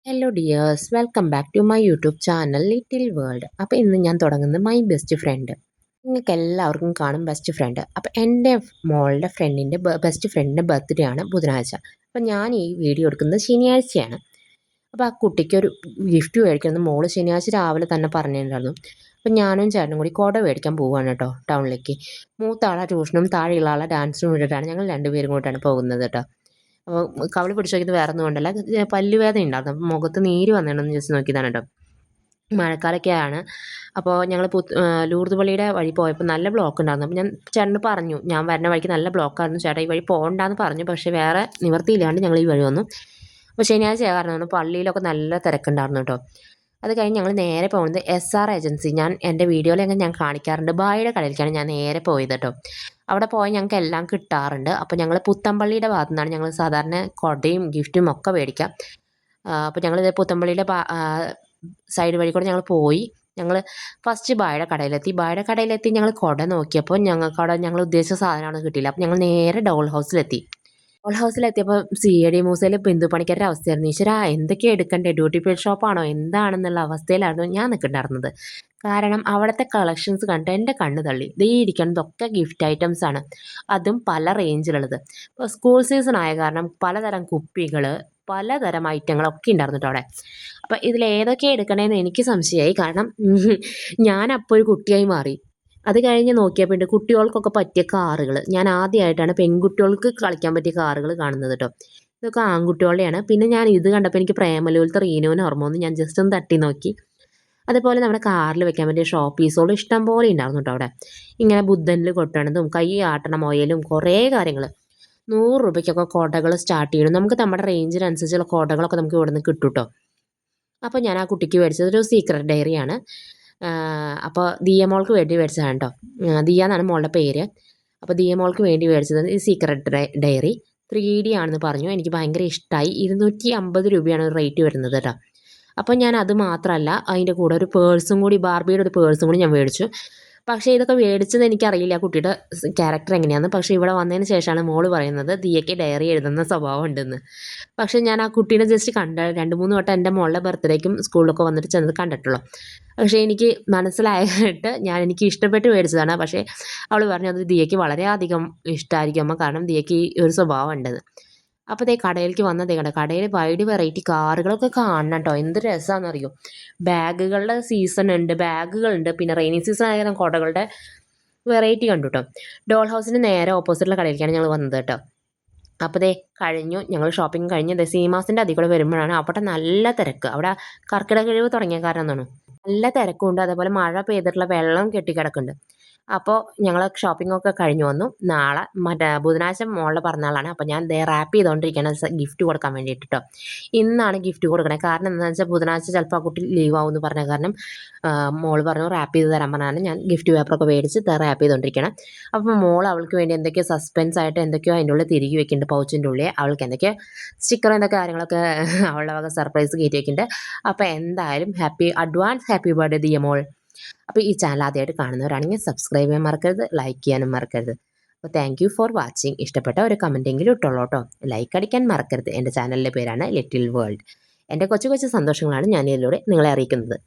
Hello dears, welcome back to my YouTube channel little world. അപ്പോൾ ഇന്ന് ഞാൻ തുടങ്ങുന്നത് മൈ ബെസ്റ്റ് ഫ്രണ്ട്. നിങ്ങൾക്ക് എല്ലാവർക്കും കാണും ബെസ്റ്റ് ഫ്രണ്ട്. അപ്പോൾ എൻ്റെ മോളുടെ ബെസ്റ്റ് ഫ്രണ്ടിൻ്റെ ബർത്ത്ഡേ ആണ് ബുധനാഴ്ച. അപ്പോൾ ഞാൻ ഈ വീഡിയോ എടുക്കുന്നത് ശനിയാഴ്ചയാണ്. അപ്പോൾ ആ കുട്ടിക്കൊരു ഗിഫ്റ്റ് മേടിക്കുന്നത് മോള് ശനിയാഴ്ച രാവിലെ തന്നെ പറഞ്ഞിട്ടുണ്ടായിരുന്നു. അപ്പോൾ ഞാനും ചേട്ടനും കൂടി കുട മേടിക്കാൻ പോവുകയാണ് കേട്ടോ ടൗണിലേക്ക്. മൂത്ത ആളെ ട്യൂഷനും താഴെയുള്ള ആളെ ഡാൻസിനും വേണ്ടിയിട്ടാണ് ഞങ്ങൾ രണ്ടുപേരും കൂട്ടാണ് പോകുന്നത് കേട്ടോ. അപ്പോൾ കവിള് പിടിച്ച് നോക്കിയത് വേറെ ഒന്നും കൊണ്ടല്ല, പല്ലുവേദന ഉണ്ടായിരുന്നു. അപ്പം മുഖത്ത് നീര് വന്നിട്ടുണ്ടെന്ന് ജസ്റ്റ് നോക്കിയതാണ് കേട്ടോ. മഴക്കാലൊക്കെയാണ്. അപ്പോൾ ഞങ്ങൾ ലൂർദ് പള്ളിയുടെ വഴി പോയപ്പോൾ നല്ല ബ്ലോക്ക് ഉണ്ടായിരുന്നു. അപ്പോൾ ഞാൻ ചേട്ടനോട് പറഞ്ഞു, ഞാൻ വരുന്ന വഴിക്ക് നല്ല ബ്ലോക്കായിരുന്നു ചേട്ടാ, ഈ വഴി പോകണ്ടെന്ന് പറഞ്ഞു. പക്ഷേ വേറെ നിവർത്തിയില്ലാണ്ട് ഞങ്ങൾ ഈ വഴി വന്നു. അപ്പോൾ ശനിയാഴ്ച കാരണം പള്ളിയിലൊക്കെ നല്ല തിരക്കുണ്ടായിരുന്നു കേട്ടോ. അത് കഴിഞ്ഞ് ഞങ്ങൾ നേരെ പോകുന്നത് SR ഏജൻസി. ഞാൻ എൻ്റെ വീഡിയോയിലൊക്കെ ഞാൻ കാണിക്കാറുണ്ട്. ബായിയുടെ കടയിലേക്കാണ് ഞാൻ നേരെ പോയത് കേട്ടോ. അവിടെ പോയാൽ ഞങ്ങൾക്ക് എല്ലാം കിട്ടാറുണ്ട്. അപ്പോൾ ഞങ്ങൾ പുത്തമ്പള്ളിയുടെ ഭാഗത്തു നിന്നാണ് ഞങ്ങൾ സാധാരണ കൊടയും ഗിഫ്റ്റും ഒക്കെ മേടിക്കാം. അപ്പോൾ ഞങ്ങളിത് പുത്തമ്പള്ളിയുടെ സൈഡ് വഴി കൂടെ ഞങ്ങൾ പോയി. ഞങ്ങൾ ഫസ്റ്റ് ബായുടെ കടയിലെത്തി ഞങ്ങൾ കുട നോക്കിയപ്പോൾ ഞങ്ങൾക്ക് അവിടെ ഞങ്ങൾ ഉദ്ദേശിച്ച സാധനമാണ് കിട്ടിയില്ല. അപ്പോൾ ഞങ്ങൾ നേരെ ഡോൾ ഹൗസിലെത്തിയപ്പോൾ CAD മൂസയിൽ ബിന്ദു പണിക്കരുടെ അവസ്ഥയായിരുന്നു. ഈശ്വരാ, എന്തൊക്കെയാണ് എടുക്കണ്ടേ, ഡ്യൂട്ടി പെയ്ഡ് ഷോപ്പാണോ എന്താണെന്നുള്ള അവസ്ഥയിലായിരുന്നു ഞാൻ നിൽക്കുന്നുണ്ടായിരുന്നത്. കാരണം അവിടുത്തെ കളക്ഷൻസ് കണ്ട് എൻ്റെ കണ്ണ് തള്ളി. ദേ ഇരിക്കുന്നതൊക്കെ ഗിഫ്റ്റ് ഐറ്റംസ് ആണ്, അതും പല റേഞ്ചിലുള്ളത്. ഇപ്പോൾ സ്കൂൾ സീസൺ ആയ കാരണം പലതരം കുപ്പികൾ, പലതരം ഐറ്റങ്ങളൊക്കെ ഉണ്ടായിരുന്നു കേട്ടോ അവിടെ. അപ്പോൾ ഇതിലേതൊക്കെ എടുക്കണേന്ന് എനിക്ക് സംശയമായി. കാരണം ഞാൻ അപ്പോൾ ഒരു കുട്ടിയായി മാറി. അത് കഴിഞ്ഞ് നോക്കിയപ്പോൾ ഉണ്ട് കുട്ടികൾക്കൊക്കെ പറ്റിയ കാറുകൾ. ഞാൻ ആദ്യമായിട്ടാണ് പെൺകുട്ടികൾക്ക് കളിക്കാൻ പറ്റിയ കാറുകൾ കാണുന്നത് കേട്ടോ. ഇതൊക്കെ ആൺകുട്ടികളുടെയാണ്. പിന്നെ ഞാൻ ഇത് കണ്ടപ്പോൾ എനിക്ക് പ്രേമലൂലത്തെ റീനുവിന് ഓർമ്മ വന്നു. ഞാൻ ജസ്റ്റ് ഒന്ന് തട്ടി നോക്കി. അതുപോലെ നമ്മുടെ കാറിൽ വെക്കാൻ പറ്റിയ ഷോ പീസുകൾ ഇഷ്ടം പോലെ ഉണ്ടായിരുന്നു കേട്ടോ അവിടെ. ഇങ്ങനെ ബുദ്ധനിൽ കൊട്ടണതും കൈ ആട്ടണ മൊയലും കുറേ കാര്യങ്ങൾ. 100 രൂപയ്ക്കൊക്കെ കുടകൾ സ്റ്റാർട്ട് ചെയ്യണം. നമുക്ക് നമ്മുടെ റേഞ്ചിനനുസരിച്ചുള്ള കുടകളൊക്കെ നമുക്ക് ഇവിടെ നിന്ന് കിട്ടും കേട്ടോ. അപ്പോൾ ഞാൻ ആ കുട്ടിക്ക് മേടിച്ചത് ഒരു സീക്രട്ട് ഡയറിയാണ്. അപ്പോൾ ദിയ മോൾക്ക് വേണ്ടി മേടിച്ചതാണ് കേട്ടോ. ദിയ എന്നാണ് മോളുടെ പേര്. അപ്പോൾ ദിയ മോൾക്ക് വേണ്ടി മേടിച്ചത് ഈ സീക്രട്ട് ഡയറി 3D ആണെന്ന് പറഞ്ഞു. എനിക്ക് ഭയങ്കര ഇഷ്ടമായി. 250 രൂപയാണ് റേറ്റ് വരുന്നത് കേട്ടോ. അപ്പോൾ ഞാൻ അത് മാത്രമല്ല, അതിൻ്റെ കൂടെ ഒരു പേഴ്സും കൂടി, ബാർബിയുടെ ഒരു പേഴ്സും കൂടി ഞാൻ മേടിച്ചു. പക്ഷേ ഇതൊക്കെ മേടിച്ചത് എനിക്കറിയില്ല കുട്ടിയുടെ ക്യാരക്ടർ എങ്ങനെയാണെന്ന്. പക്ഷേ ഇവിടെ വന്നതിന് ശേഷമാണ് മോള് പറയുന്നത് ദിയയ്ക്ക് ഡയറി എഴുതുന്ന സ്വഭാവം ഉണ്ടെന്ന്. പക്ഷേ ഞാൻ ആ കുട്ടീനെ ജസ്റ്റ് 2-3 വട്ടം എൻ്റെ മോളുടെ ബർത്ത്ഡേക്കും സ്കൂളിലൊക്കെ വന്നിട്ട് ചെന്നത് കണ്ടിട്ടുള്ളൂ. പക്ഷേ എനിക്ക് മനസ്സിലായിട്ട് എനിക്ക് ഇഷ്ടപ്പെട്ട് മേടിച്ചതാണ്. പക്ഷേ അവൾ പറഞ്ഞു അത് ദിയയ്ക്ക് വളരെയധികം ഇഷ്ടമായിരിക്കും അമ്മ, കാരണം ദിയയ്ക്ക് ഈ ഒരു സ്വഭാവം ഉണ്ടെന്ന്. അപ്പോൾ ദേ കടയിലേക്ക് വന്നതേ കണ്ട, കടയിൽ വൈഡ് വെറൈറ്റി കാറുകളൊക്കെ കാണണം കേട്ടോ. എന്ത് രസമാണെന്നറിയോ. ബാഗുകളുടെ സീസൺ ഉണ്ട്, ബാഗുകളുണ്ട്. പിന്നെ റെയിനി സീസൺ ആയാലും കുടകളുടെ വെറൈറ്റി കണ്ടു കേട്ടോ. ഡോൾ ഹൗസിന് നേരെ ഓപ്പോസിറ്റുള്ള കടയിലേക്കാണ് ഞങ്ങൾ വന്നത് കേട്ടോ. അപ്പോൾ ദേ കഴിഞ്ഞു, ഞങ്ങൾ ഷോപ്പിംഗ് കഴിഞ്ഞ് സീമാസിൻ്റെ അതിൽ കൂടെ വരുമ്പോഴാണ് അവിടെ നല്ല തിരക്ക്. അവിടെ കർക്കിടക കിഴിവ് തുടങ്ങിയ കാരണമെന്നാണ് നല്ല തിരക്കുണ്ട്. അതേപോലെ മഴ പെയ്തിട്ടുള്ള വെള്ളം കെട്ടിക്കിടക്കുന്നുണ്ട്. അപ്പോൾ ഞങ്ങൾ ഷോപ്പിങ്ങൊക്കെ കഴിഞ്ഞ് വന്നു. നാളെ ബുധനാഴ്ച മോളുടെ പിറന്നാളാണ്. അപ്പോൾ ഞാൻ റാപ്പ് ചെയ്തുകൊണ്ടിരിക്കുകയാണ് ഗിഫ്റ്റ് കൊടുക്കാൻ വേണ്ടിയിട്ട് കേട്ടോ. ഇന്നാണ് ഗിഫ്റ്റ് കൊടുക്കണേ. കാരണം എന്താണെന്ന് വെച്ചാൽ ബുധനാഴ്ച ചിലപ്പോൾ ആ കുട്ടി ലീവ് ആവും എന്ന് പറഞ്ഞ കാരണം മോൾ പറഞ്ഞു റാപ്പ് ചെയ്ത് തരാൻ പറഞ്ഞാണ് ഞാൻ ഗിഫ്റ്റ് പേപ്പറൊക്കെ മേടിച്ച് റാപ്പ് ചെയ്തുകൊണ്ടിരിക്കണം. അപ്പോൾ മോൾ അവൾക്ക് വേണ്ടി എന്തൊക്കെയോ സസ്പെൻസ് ആയിട്ട് എന്തൊക്കെയോ അതിൻ്റെ ഉള്ളിൽ തിരികെ വെക്കുന്നുണ്ട്. പൗച്ചിൻ്റെ ഉള്ളിൽ അവൾക്ക് എന്തൊക്കെയോ സ്റ്റിക്കർ എന്തൊക്കെ കാര്യങ്ങളൊക്കെ അവളുടെ വക സർപ്രൈസ് കയറ്റി വെക്കുന്നുണ്ട്. അപ്പോൾ എന്തായാലും അഡ്വാൻസ് ഹാപ്പി ബർത്ത്ഡേ ദിയ മോൾ. അപ്പോൾ ഈ ചാനൽ ആദ്യമായിട്ട് കാണുന്നവരാണെങ്കിൽ സബ്സ്ക്രൈബ് ചെയ്യാൻ മറക്കരുത്, ലൈക്ക് ചെയ്യാനും മറക്കരുത്. അപ്പോൾ താങ്ക് യു ഫോർ വാച്ചിങ്. ഇഷ്ടപ്പെട്ട ഒരു കമൻറ്റെങ്കിലും ഇട്ടുള്ളൂ കേട്ടോ. ലൈക്ക് അടിക്കാൻ മറക്കരുത്. എൻ്റെ ചാനലിൻ്റെ പേരാണ് ലിറ്റിൽ വേൾഡ്. എൻ്റെ കൊച്ചു കൊച്ചു സന്തോഷങ്ങളാണ് ഞാൻ ഇതിലൂടെ നിങ്ങളെ അറിയിക്കുന്നത്.